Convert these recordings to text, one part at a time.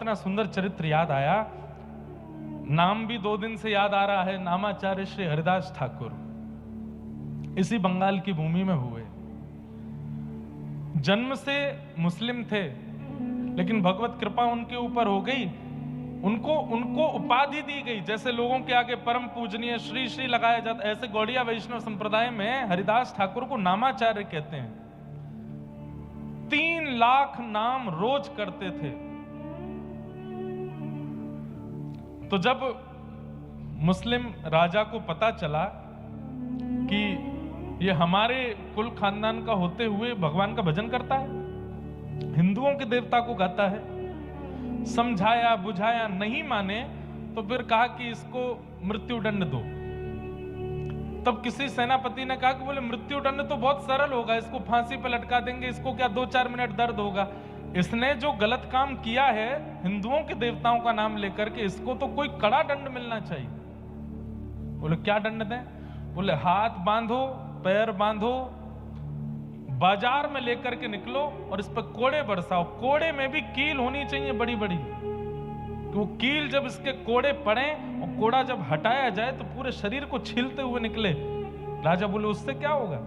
इतना सुंदर चरित्र याद आया, नाम भी 2 दिन से याद आ रहा है, नामाचार्य श्री हरिदास ठाकुर इसी बंगाल की भूमि में हुए। जन्म से मुस्लिम थे, लेकिन भगवत कृपा उनके ऊपर हो गई, उनको उपाधि दी गई। जैसे लोगों के आगे परम पूजनीय श्री श्री लगाया जाता, ऐसे गौड़िया वैष्णव संप्रदाय में हरिदास ठाकुर को नामाचार्य कहते हैं। 3 लाख नाम रोज करते थे। तो जब मुस्लिम राजा को पता चला कि ये हमारे कुल खानदान का होते हुए भगवान का भजन करता है, हिंदुओं के देवता को गाता है, समझाया बुझाया नहीं माने, तो फिर कहा कि इसको मृत्यु दंड दो। तब किसी सेनापति ने कहा कि बोले मृत्यु दंड तो बहुत सरल होगा, इसको फांसी पर लटका देंगे, इसको क्या 2-4 मिनट दर्द होगा। इसने जो गलत काम किया है हिंदुओं के देवताओं का नाम लेकर के, इसको तो कोई कड़ा दंड मिलना चाहिए। बोले क्या दंड दें? बोले हाथ बांधो, पैर बांधो, बाजार में लेकर के निकलो और इस पर कोड़े बरसाओ। कोड़े में भी कील होनी चाहिए बड़ी बड़ी, तो वो कील जब इसके कोड़े पड़े और कोड़ा जब हटाया जाए तो पूरे शरीर को छीलते हुए निकले। राजा बोले उससे क्या होगा?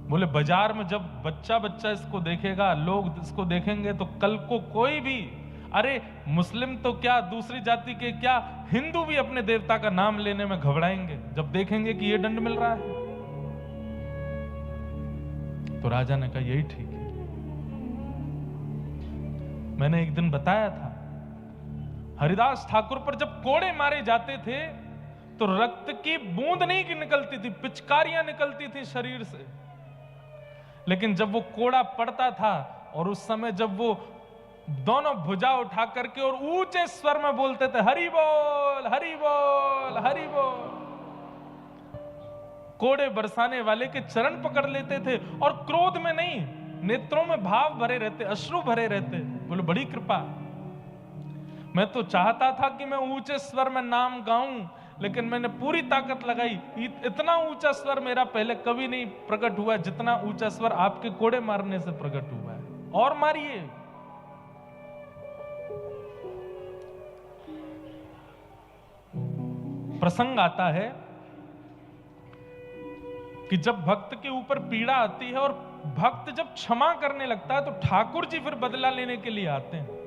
बोले बाजार में जब बच्चा बच्चा इसको देखेगा, लोग इसको देखेंगे, तो कल को कोई भी, अरे मुस्लिम तो क्या, दूसरी जाति के क्या, हिंदू भी अपने देवता का नाम लेने में घबराएंगे जब देखेंगे कि ये दंड मिल रहा है। तो राजा ने कहा यही ठीक है। मैंने एक दिन बताया था, हरिदास ठाकुर पर जब कोड़े मारे जाते थे तो रक्त की बूंद नहीं की निकलती थी, पिचकारियां निकलती थी शरीर से। लेकिन जब वो कोड़ा पड़ता था और उस समय जब वो दोनों भुजा उठा करके और ऊंचे स्वर में बोलते थे हरि बोल हरि बोल हरि बोल, कोड़े बरसाने वाले के चरण पकड़ लेते थे और क्रोध में नहीं, नेत्रों में भाव भरे रहते, अश्रु भरे रहते। बोले बड़ी कृपा। मैं तो चाहता था कि मैं ऊंचे स्वर में नाम गाऊं, लेकिन मैंने पूरी ताकत लगाई, इतना ऊंचा स्वर मेरा पहले कभी नहीं प्रकट हुआ जितना ऊंचा स्वर आपके कोड़े मारने से प्रकट हुआ है, और मारिए। प्रसंग आता है कि जब भक्त के ऊपर पीड़ा आती है और भक्त जब क्षमा करने लगता है तो ठाकुर जी फिर बदला लेने के लिए आते हैं।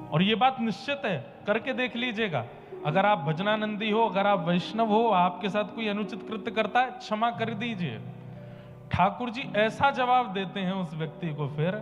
और ये बात निश्चित है, करके देख लीजिएगा। अगर आप भजनानंदी हो, अगर आप वैष्णव हो, आपके साथ कोई अनुचित कृत्य करता है, क्षमा कर दीजिए। ठाकुर जी ऐसा जवाब देते हैं उस व्यक्ति को फिर